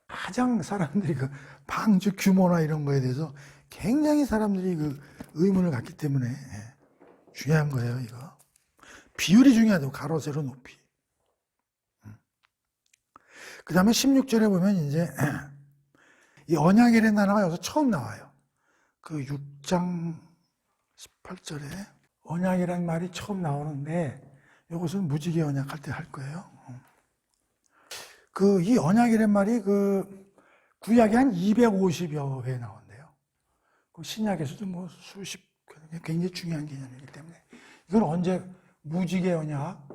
가장 사람들이 그 방주 규모나 이런 거에 대해서 굉장히 사람들이 그 의문을 갖기 때문에 중요한 거예요, 이거. 비율이 중요하다고, 가로, 세로, 높이. 그 다음에 16절에 보면 이제 이 언약이라는 단어가 여기서 처음 나와요. 그 6장 18절에 언약이라는 말이 처음 나오는데 이것은 무지개 언약 할 때 할 거예요. 이 언약이란 말이 구약에 한 250여 회 나온대요. 신약에서도 뭐 수십, 굉장히 중요한 개념이기 때문에 이건 언제 무지개 언약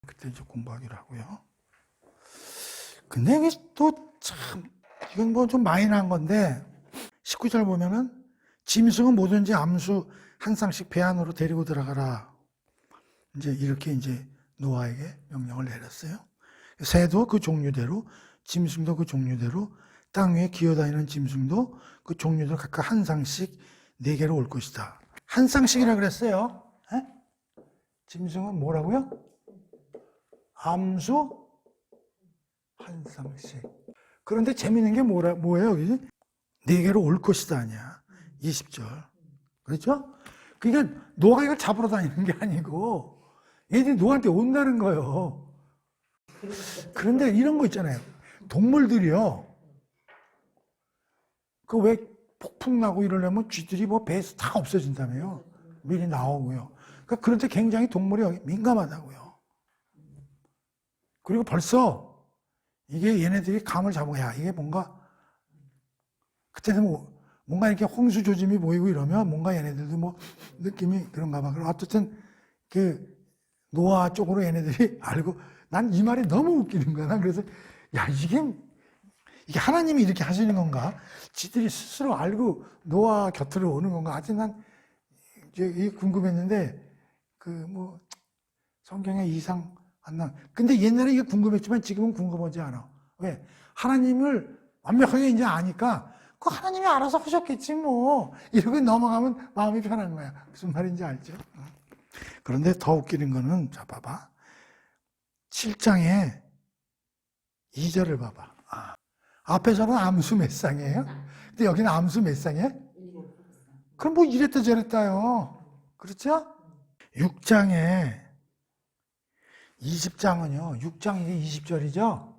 그때 이제 공부하기로 하고요. 근데 이게 또 참 이건 뭐 좀 마이너한 건데 19절 보면은 짐승은 뭐든지 암수 한 쌍씩 배 안으로 데리고 들어가라. 이제 이렇게 이제 노아에게 명령을 내렸어요. 새도 그 종류대로, 짐승도 그 종류대로, 땅 위에 기어다니는 짐승도 그 종류대로 각각 한 쌍씩 4개로 올 것이다. 한 쌍씩이라 그랬어요. 에? 짐승은 뭐라고요? 암수 한 쌍씩. 그런데 재밌는 게 뭐예요, 여기? 4개로 올 것이다 아니야. 20절. 그렇죠? 그러니까 노아가 이걸 잡으러 다니는 게 아니고 얘들이 노아한테 온다는 거예요. 그런데 이런 거 있잖아요. 동물들이요. 왜 폭풍 나고 이러려면 쥐들이 뭐 배에서 다 없어진다며요. 미리 나오고요. 그러니까 그런데 굉장히 동물이 민감하다고요. 그리고 벌써 이게 얘네들이 감을 잡은 거야. 이게 뭔가 그때는 뭔가 이렇게 홍수 조짐이 보이고 이러면 뭔가 얘네들도 뭐 느낌이 그런가 봐. 그리고 어쨌든 노아 쪽으로 얘네들이 알고 난 이 말이 너무 웃기는 거야. 난 그래서 야 이게 하나님이 이렇게 하시는 건가? 지들이 스스로 알고 노아 곁으로 오는 건가? 하여튼 난 이게 궁금했는데 뭐 성경에 이상 안 나. 근데 옛날에 이게 궁금했지만 지금은 궁금하지 않아. 왜? 하나님을 완벽하게 이제 아니까 하나님이 알아서 하셨겠지 뭐 이러고 넘어가면 마음이 편한 거야. 무슨 말인지 알죠? 그런데 더 웃기는 거는 자 봐봐. 7장에 2절을 봐봐. 앞에서는 암수 몇 쌍이에요? 근데 여기는 암수 몇 쌍이에요? 그럼 뭐 이랬다 저랬다요. 그렇죠? 6장에 20장은요. 6장 이게 20절이죠?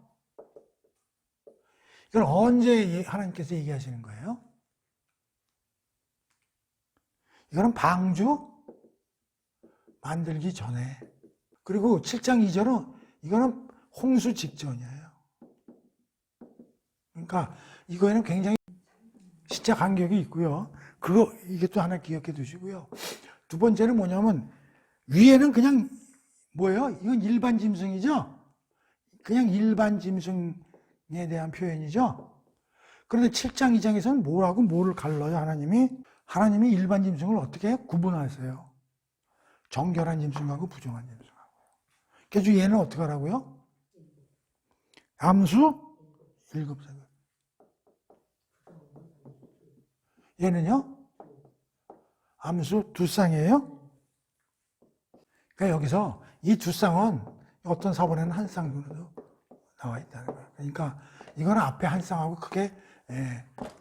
이걸 언제 하나님께서 얘기하시는 거예요? 이거는 방주 만들기 전에. 그리고 7장 2절은 이거는 홍수 직전이에요. 그러니까 이거에는 굉장히 시차 간격이 있고요. 이게 또 하나 기억해 두시고요. 두 번째는 뭐냐면 위에는 그냥 뭐예요? 이건 일반 짐승이죠? 그냥 일반 짐승에 대한 표현이죠? 그런데 7장 2장에서는 뭐를 갈라요, 하나님이? 하나님이 일반 짐승을 어떻게 구분하세요? 정결한 짐승하고 부정한 짐승하고. 그래서 얘는 어떻게 하라고요? 암수 7쌍. 얘는요? 암수 2쌍이에요? 그러니까 여기서 이 2쌍은 어떤 사본에는 한 쌍 정도 나와 있다는 거예요. 그러니까 이거는 앞에 한 쌍하고 크게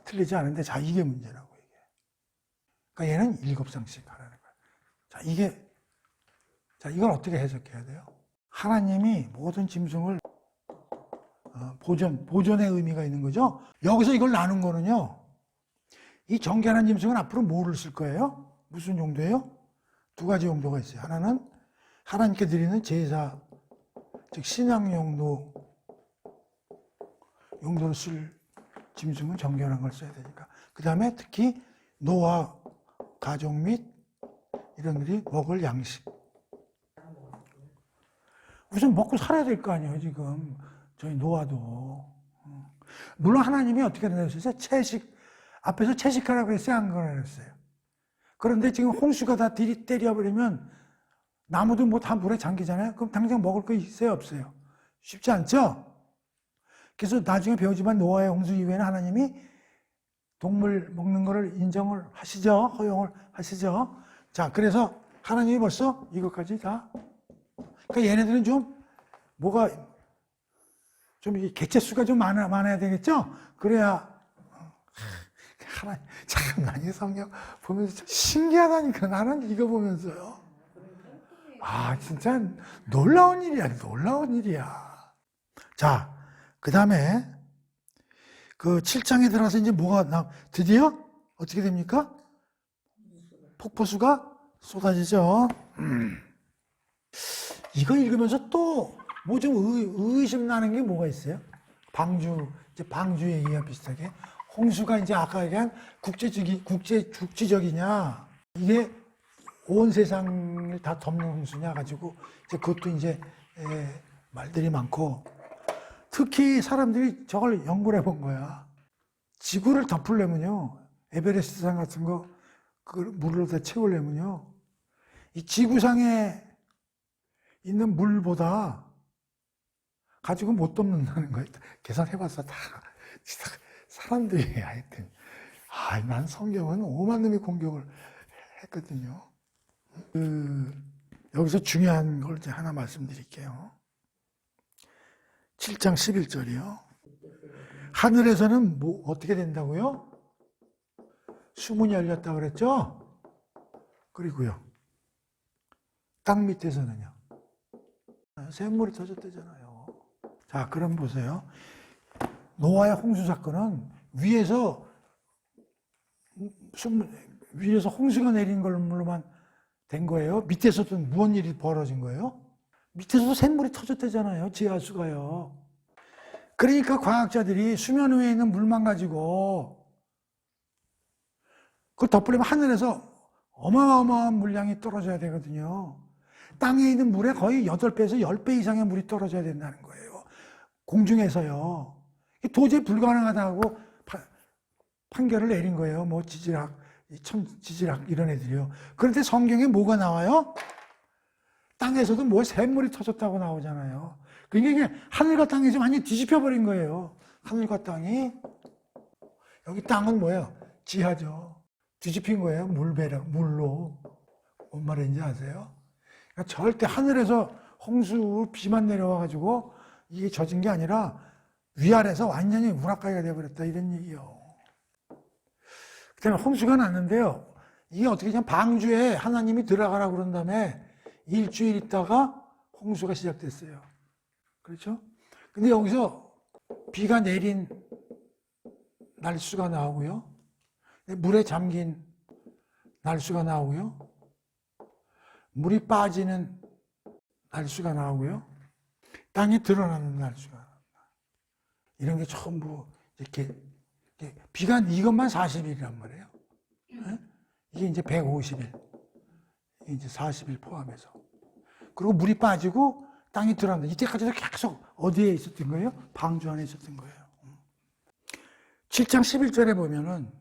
틀리지 않은데 자 이게 문제라고 이게. 그러니까 얘는 7쌍씩 하라는 거예요. 자 이걸 어떻게 해석해야 돼요? 하나님이 모든 짐승을 보존의 의미가 있는 거죠. 여기서 이걸 나눈 거는요. 이 정결한 짐승은 앞으로 뭐를 쓸 거예요? 무슨 용도예요? 2가지 용도가 있어요. 하나는 하나님께 드리는 제사, 즉 신앙 용도로 쓸 짐승은 정결한 걸 써야 되니까. 그 다음에 특히 노아 가족 및 이런들이 먹을 양식. 우선 먹고 살아야 될 거 아니에요, 지금. 저희 노아도. 물론 하나님이 어떻게 내셨어요? 앞에서 채식하라고 그랬어요? 안 그랬어요? 그런데 지금 홍수가 다 때려버리면 나무도 뭐 다 물에 잠기잖아요? 그럼 당장 먹을 거 있어요? 없어요? 쉽지 않죠? 그래서 나중에 배우지만 노아의 홍수 이후에는 하나님이 동물 먹는 거를 인정을 하시죠? 허용을 하시죠? 자, 그래서 하나님이 벌써 이것까지 다. 그러니까 얘네들은 좀 뭐가 좀 이 개체수가 좀 많아야 되겠죠? 그래야 하나님 참 난 이 성경 보면서 참 신기하다니까 나는 이거 보면서요. 아 진짜 놀라운 일이야, 놀라운 일이야. 자, 그 다음에 그 7장에 들어서 이제 뭐가 드디어 어떻게 됩니까? 폭포수가 쏟아지죠. 이거 읽으면서 또 뭐 좀 의심 나는 게 뭐가 있어요? 이제 방주 얘기가 비슷하게 홍수가 이제 아까 얘기한 국제적이냐 이게 온 세상을 다 덮는 홍수냐 가지고 이제 그것도 이제 말들이 많고 특히 사람들이 저걸 연구를 해본 거야. 지구를 덮으려면요 에베레스트 산 같은 거 그걸 물로 다 채우려면요 이 지구상에 있는 물보다 가지고 못 덮는다는 거예요. 계산해봤어. 다 사람들이 하여튼 난 성경은 오만 놈이 공격을 했거든요. 여기서 중요한 걸 이제 하나 말씀드릴게요. 7장 11절이요. 하늘에서는 뭐 어떻게 된다고요? 수문이 열렸다 그랬죠? 그리고요. 땅 밑에서는요. 샘물이 터졌대잖아요. 자, 그럼 보세요. 노아의 홍수 사건은 위에서 홍수가 내린 걸로만 된 거예요. 밑에서도 무슨 일이 벌어진 거예요? 밑에서도 샘물이 터졌대잖아요. 지하수가요. 그러니까 과학자들이 수면 위에 있는 물만 가지고 그걸 덮으려면 하늘에서 어마어마한 물량이 떨어져야 되거든요. 땅에 있는 물에 거의 8배에서 10배 이상의 물이 떨어져야 된다는 거예요. 공중에서요. 도저히 불가능하다고 판결을 내린 거예요. 뭐 지질학 이런 애들이요. 그런데 성경에 뭐가 나와요? 땅에서도 뭐 샘물이 터졌다고 나오잖아요. 그러니까 이게 하늘과 땅이 지금 완전히 뒤집혀 버린 거예요. 하늘과 땅이. 여기 땅은 뭐예요? 지하죠. 뒤집힌 거예요. 물로. 뭔 말인지 아세요? 그러니까 절대 하늘에서 홍수 비만 내려와가지고 이게 젖은 게 아니라 위아래에서 완전히 우라카이가 되어버렸다 이런 얘기요. 그 다음에 홍수가 났는데요. 이게 어떻게 그냥 방주에 하나님이 들어가라고 그런 다음에 일주일 있다가 홍수가 시작됐어요. 그렇죠? 근데 여기서 비가 내린 날수가 나오고요. 물에 잠긴 날수가 나오고요. 물이 빠지는 날수가 나오고요. 땅에 드러나는 날수가 나옵니다. 이런 게 전부 이렇게 비가 이것만 40일이란 말이에요. 이게 이제 150일. 이게 이제 40일 포함해서. 그리고 물이 빠지고 땅이 드러난다. 이때까지도 계속 어디에 있었던 거예요? 방주 안에 있었던 거예요. 7장 11절에 보면은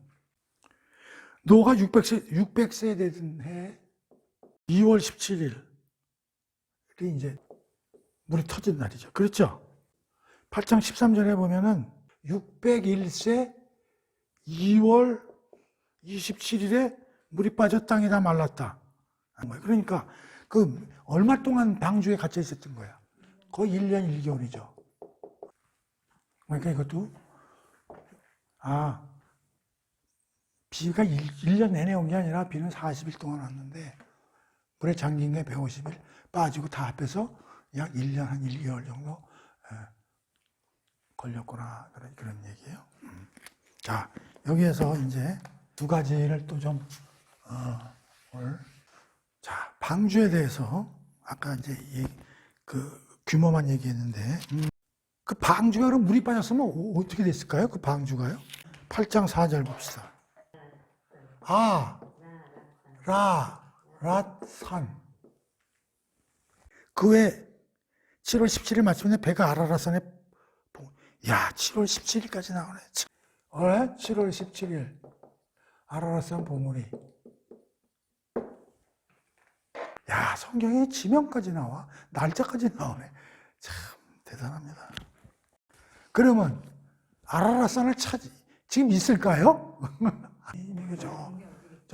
노아가 600세 되던 해 2월 17일이 이제 물이 터진 날이죠. 그렇죠? 8장 13절에 보면은 601세 2월 27일에 물이 빠져 땅이 다 말랐다. 그러니까 그 얼마 동안 방주에 갇혀 있었던 거야. 거의 1년 1개월이죠. 그러니까 이것도 비가 1년 내내 온 게 아니라 비는 40일 동안 왔는데 물에 잠긴 게 150일 빠지고 다 합해서 약 1년 한 1개월 정도 걸렸구나 그런 얘기예요. 자, 여기에서 이제 두 가지를 또 좀 오늘 자, 방주에 대해서 아까 이제 그 규모만 얘기했는데 그 방주가 그럼 물이 빠졌으면 어떻게 됐을까요? 그 방주가요? 8장 4절 봅시다. 란. 그 외 7월 17일 마침내 배가 아라랏산에 7월 17일까지 나오네. 7월 17일 아라랏산 봉우리. 성경에 지명까지 나와. 날짜까지 나오네. 참 대단합니다. 그러면 아라랏산을 지금 있을까요? 이게 저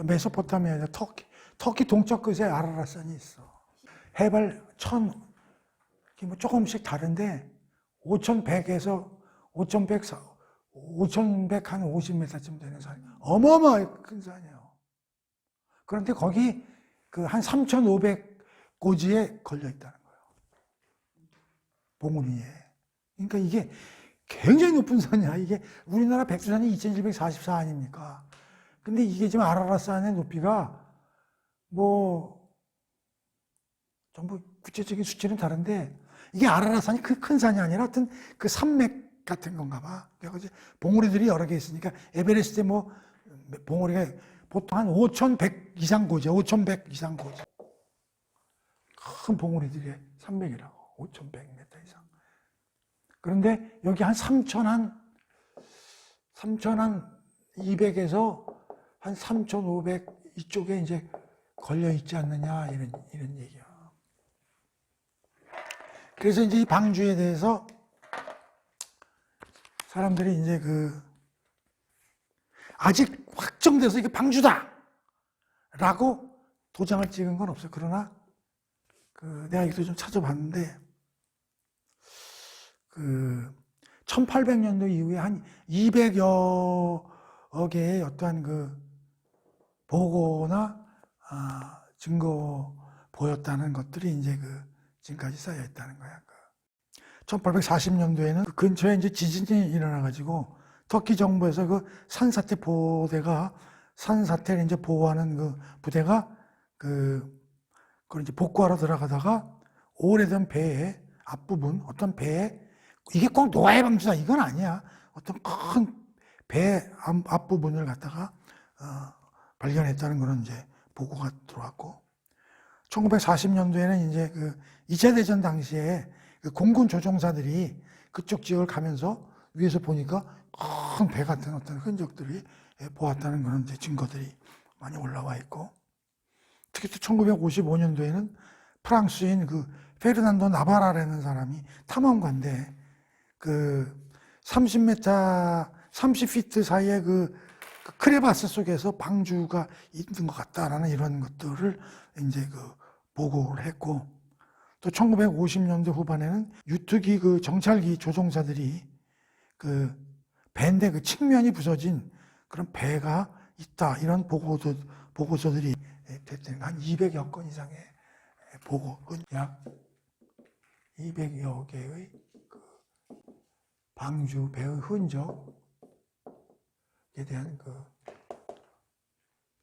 메소포타미아, 터키 동쪽 끝에 아라라산이 있어. 해발 1000, 뭐 조금씩 다른데 5100에서 5100 한 50m쯤 되는 산. 어마어마하게 큰 산이에요. 그런데 거기 그 한 3500고지에 걸려 있다는 거예요. 봉우리 위에. 그러니까 이게 굉장히 높은 산이야. 이게 우리나라 백두산이 2744 아닙니까? 근데 이게 지금 아라라산의 높이가 뭐 전부 구체적인 수치는 다른데 이게 아라라산이 그 큰 산이 아니라 하여튼 그 산맥 같은 건가 봐. 그래서 봉우리들이 여러 개 있으니까 에베레스트에 뭐 봉우리가 보통 한 5100 이상 고지, 5100 이상 고지. 큰 봉우리들의 산맥이라고. 5100m 이상. 그런데 여기 한 3200에서 한 3500 이쪽에 이제 걸려 있지 않느냐 이런 얘기야. 그래서 이제 이 방주에 대해서 사람들이 이제 아직 확정돼서 이게 방주다! 라고 도장을 찍은 건 없어요. 그러나, 내가 이것도 좀 찾아봤는데, 1800년도 이후에 한 200여 개의 어떠한 보고나, 증거 보였다는 것들이 이제 지금까지 쌓여 있다는 거야. 1840년도에는 그 근처에 이제 지진이 일어나가지고 터키 정부에서 산사태 산사태를 이제 보호하는 부대가 그걸 이제 복구하러 들어가다가 오래된 배의 앞부분, 어떤 배에 이게 꼭 노아의 방주다 이건 아니야. 어떤 큰 배 앞부분을 갖다가 발견했다는 그런 이제 보고가 들어왔고 1940년도에는 이제 2차 대전 당시에 공군 조종사들이 그쪽 지역을 가면서 위에서 보니까 큰 배 같은 어떤 흔적들이 보았다는 그런 이제 증거들이 많이 올라와 있고 특히 또 1955년도에는 프랑스인 페르난도 나바라라는 사람이 탐험가인데 30피트 사이에 크레바스 속에서 방주가 있는 것 같다라는 이런 것들을 이제 보고를 했고 또 1950년대 후반에는 유투기 정찰기 조종사들이 배인데 측면이 부서진 그런 배가 있다 이런 보고서들이 됐다는 한 200여 건 이상의 보고 약 200여 개의 방주 배의 흔적에 대한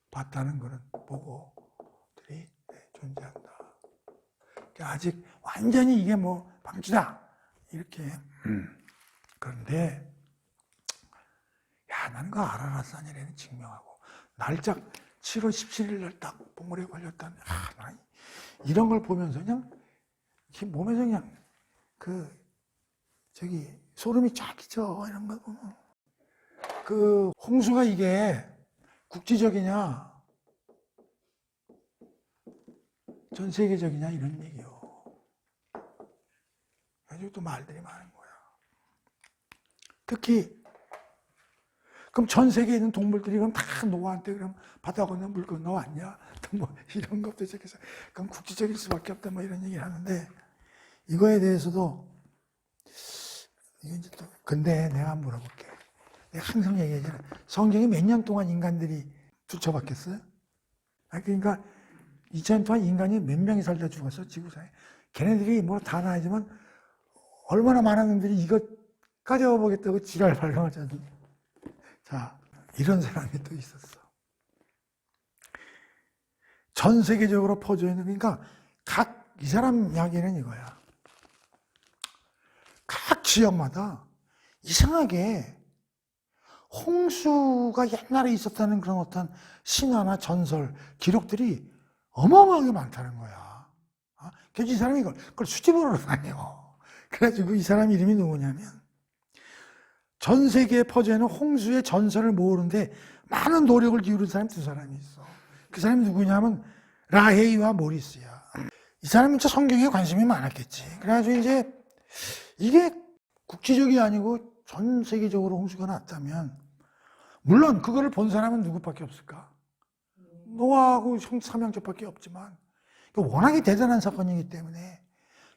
봤다는 그런 보고들이 존재한다. 아직 완전히 이게 뭐 방주다 이렇게 그런데 야 나는 아라라산이라는 증명하고 날짜 7월 17일 날 딱 봉우리에 걸렸다는 나 이런 걸 보면서 그냥 몸에서 그냥 소름이 쫙 끼쳐 이런 거 보면 홍수가 이게 국지적이냐 전 세계적이냐 이런 얘기요. 아주 또 말들이 많은 거야. 특히 그럼 전 세계에 있는 동물들이 그럼 다 노아한테 그럼 바다 건너 물 건너 왔냐? 또 뭐 이런 것도 시작해서 그럼 국지적일 수밖에 없다 뭐 이런 얘기를 하는데 이거에 대해서도 이게 이제 또 근데 내가 물어볼게. 내가 항상 얘기하잖아. 성경이 몇 년 동안 인간들이 두쳐봤겠어요? 그러니까 2000년 동안 인간이 몇 명이 살다 죽었어 지구상에. 걔네들이 뭐 다 나이지만 얼마나 많은 놈들이 이거 까져보겠다고 지랄 발광하잖아. 자, 이런 사람이 또 있었어. 전 세계적으로 퍼져 있는, 그러니까 이 사람 이야기는 이거야. 각 지역마다 이상하게 홍수가 옛날에 있었다는 그런 어떤 신화나 전설, 기록들이 어마어마하게 많다는 거야. 그래서 이 사람이 그걸 수집으로 다녀. 그래가지고 이 사람 이름이 누구냐면 전 세계에 퍼져 있는 홍수의 전설을 모으는데 많은 노력을 기울인 사람이 두 사람이 있어. 그 사람이 누구냐면 라헤이와 모리스야. 이 사람은 진짜 성경에 관심이 많았겠지. 그래가지고 이제 이게 국지적이 아니고 전 세계적으로 홍수가 났다면 물론 그거를 본 사람은 누구밖에 없을까? 노아하고 삼형제밖에 없지만 워낙에 대단한 사건이기 때문에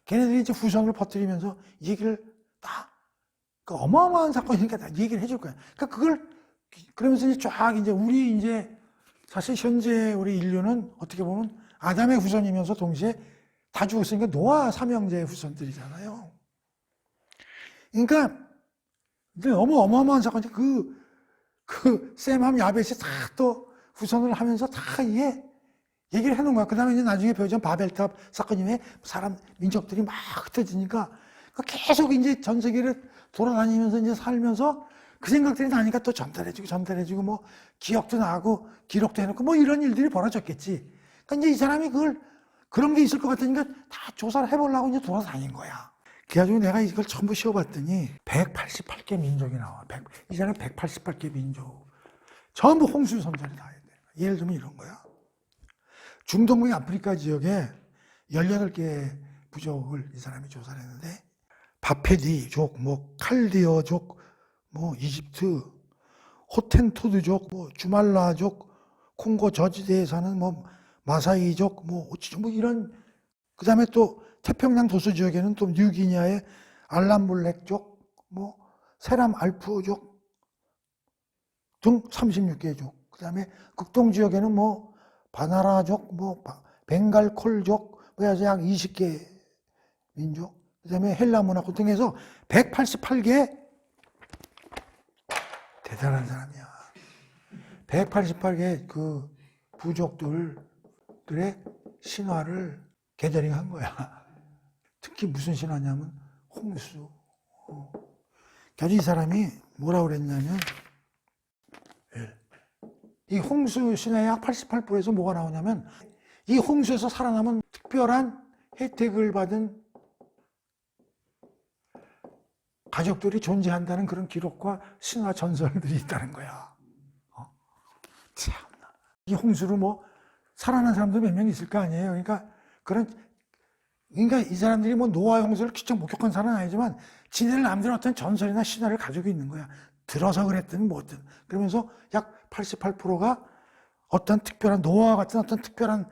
걔네들이 이제 후손을 퍼뜨리면서 이 얘기를 다 어마어마한 사건이니까 다 얘기를 해줄 거야. 그러니까 그걸 그러면서 이제 쫙 이제 우리 이제 사실 현재 우리 인류는 어떻게 보면 아담의 후손이면서 동시에 다 죽었으니까 노아 삼형제의 후손들이잖아요. 그러니까 너무 어마어마한 사건이 셈함 야벳이 다 또 후손을 하면서 다 이게 얘기를 해놓은 거야. 그 다음에 이제 나중에 배우자는 바벨탑 사건이 왜 사람, 민족들이 막 흩어지니까 계속 이제 전 세계를 돌아다니면서 이제 살면서 그 생각들이 나니까 또 전달해주고 뭐 기억도 나고 기록도 해놓고 뭐 이런 일들이 벌어졌겠지. 그러니까 이제 이 사람이 그런 게 있을 것 같으니까 다 조사를 해보려고 이제 돌아다닌 거야. 그래가지고 내가 이걸 전부 씌워봤더니 188개 민족이 나와. 이 사람 188개 민족. 전부 홍수 선전이 다 해야 돼. 예를 들면 이런 거야. 중동북 아프리카 지역에 18개 부족을 이 사람이 조사를 했는데 바페디족, 뭐 칼디어족, 뭐 이집트, 호텐토드족, 뭐 주말라족, 콩고 저지대에 사는 뭐 마사이족, 뭐 이런, 그 다음에 또 태평양 도서 지역에는 또 뉴기니아의 알람블랙족, 뭐 세람 알프족 등 36개족, 그 다음에 극동 지역에는 뭐 바나라족, 뭐 벵갈콜족, 뭐 해서 약 20개 민족, 그 다음에 헬라 문화권 등에서 188개 대단한 사람이야. 188개 그 부족들의 신화를 게더링한 거야. 특히 무슨 신화냐면 홍수. 그래서 이 사람이 뭐라 그랬냐면 이 홍수 신화의 약 88%에서 뭐가 나오냐면 이 홍수에서 살아남은 특별한 혜택을 받은 가족들이 존재한다는 그런 기록과 신화 전설들이 있다는 거야. 참나. 이 홍수로 뭐 살아난 사람들 몇 명 있을 거 아니에요. 그러니까 이 사람들이 뭐 노아의 홍수를 직접 목격한 사람은 아니지만 지네들 남들은 어떤 전설이나 신화를 가지고 있는 거야. 들어서 그랬든 뭐든. 그러면서 약 88%가 어떤 특별한 노아와 같은 어떤 특별한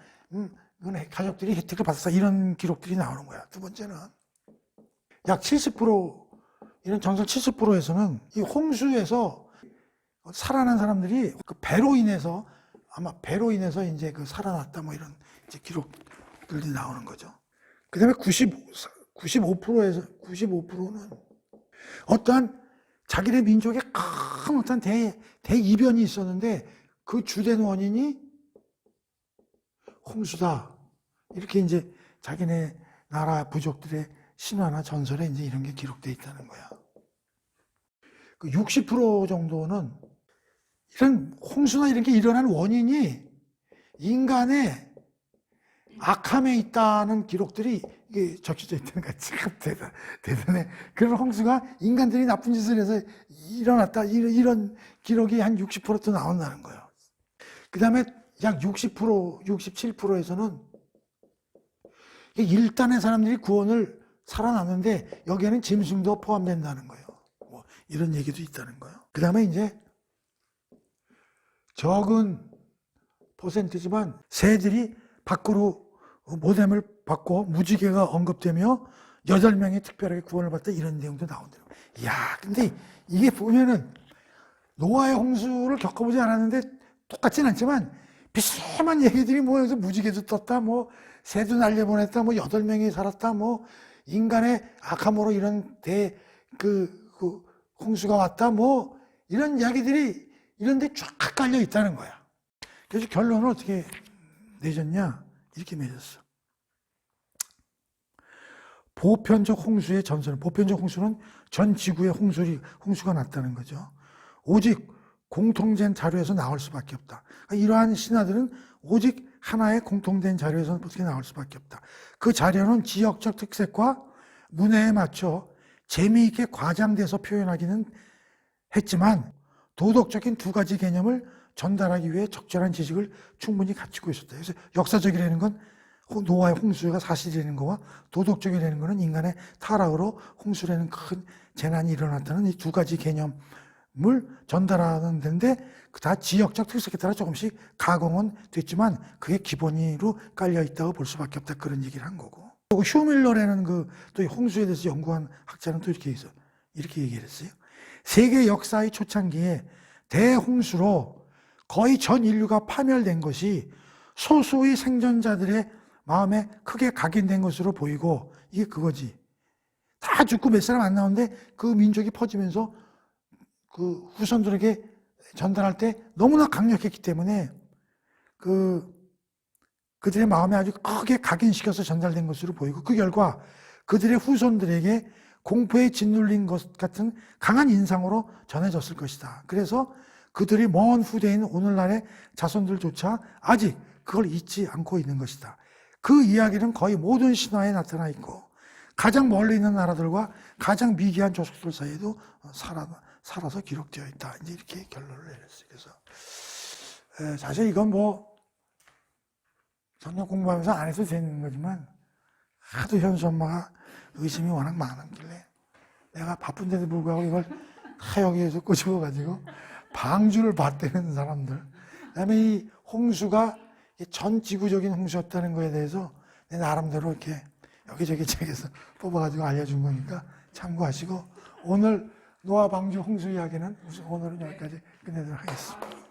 가족들이 혜택을 받았어. 이런 기록들이 나오는 거야. 두 번째는 약 70% 이런 전설 70%에서는 이 홍수에서 살아난 사람들이 그 배로 인해서 이제 그 살아났다 뭐 이런 이제 기록들이 나오는 거죠. 그 다음에 95%는 어떠한 자기네 민족에 큰 어떤 대이변이 있었는데 그 주된 원인이 홍수다. 이렇게 이제 자기네 나라 부족들의 신화나 전설에 이제 이런 게 기록되어 있다는 거야. 그 60% 정도는 이런 홍수나 이런 게 일어나는 원인이 인간의 악함에 있다는 기록들이 이게 적혀져 있다는 거야. 참 대단해. 그런 홍수가 인간들이 나쁜 짓을 해서 일어났다. 이런 기록이 한 60%도 나온다는 거예요. 그 다음에 약 60%, 67%에서는 일단의 사람들이 구원을 살아났는데 여기에는 짐승도 포함된다는 거예요. 뭐 이런 얘기도 있다는 거예요. 그 다음에 이제 적은 퍼센트지만 새들이 밖으로 모뎀을 받고 무지개가 언급되며 8명이 특별하게 구원을 받다 이런 내용도 나온대요. 이야, 근데 이게 보면은 노아의 홍수를 겪어보지 않았는데 똑같진 않지만 비슷한 얘기들이 뭐여서 무지개도 떴다, 뭐 새도 날려보냈다, 뭐 8명이 살았다, 뭐 인간의 악함으로 이런 홍수가 왔다, 뭐 이런 이야기들이 이런데 쫙 깔려 있다는 거야. 그래서 결론을 어떻게 내줬냐? 이렇게 맺었어. 보편적 홍수의 전설은, 보편적 홍수는 전 지구에 홍수가 났다는 거죠. 오직 공통된 자료에서 나올 수밖에 없다. 이러한 신화들은 오직 하나의 공통된 자료에서 어떻게 나올 수밖에 없다. 그 자료는 지역적 특색과 문화에 맞춰 재미있게 과장돼서 표현하기는 했지만 도덕적인 두 가지 개념을 전달하기 위해 적절한 지식을 충분히 갖추고 있었다. 그래서 역사적이라는 건 노아의 홍수가 사실이라는 거와 도덕적이라는 것은 인간의 타락으로 홍수라는 큰 재난이 일어났다는 이 두 가지 개념을 전달하는 데인데 다 지역적 특색에 따라 조금씩 가공은 됐지만 그게 기본으로 깔려 있다고 볼 수밖에 없다 그런 얘기를 한 거고. 그리고 휴밀러라는 또 홍수에 대해서 연구한 학자는 또 이렇게 얘기를 했어요. 세계 역사의 초창기에 대홍수로 거의 전 인류가 파멸된 것이 소수의 생존자들의 마음에 크게 각인된 것으로 보이고 이게 그거지. 다 죽고 몇 사람 안 나오는데 그 민족이 퍼지면서 그 후손들에게 전달할 때 너무나 강력했기 때문에 그들의 마음에 아주 크게 각인시켜서 전달된 것으로 보이고 그 결과 그들의 후손들에게 공포에 짓눌린 것 같은 강한 인상으로 전해졌을 것이다. 그래서 그들이 먼 후대인 오늘날의 자손들조차 아직 그걸 잊지 않고 있는 것이다. 그 이야기는 거의 모든 신화에 나타나 있고 가장 멀리 있는 나라들과 가장 미개한 족속들 사이에도 살아서 기록되어 있다. 이제 이렇게 결론을 내렸어요. 그래서 사실 이건 전혀 공부하면서 안 해도 되는 거지만 하도 현수 엄마가 의심이 워낙 많았길래 내가 바쁜데도 불구하고 이걸 다 여기에서 꼬집어가지고 방주를 봤다는 사람들, 그다음에 이 홍수가 전 지구적인 홍수였다는 거에 대해서 내 나름대로 이렇게 여기저기 책에서 뽑아가지고 알려준 거니까 참고하시고 오늘 노아 방주 홍수 이야기는 오늘은 여기까지 끝내도록 하겠습니다.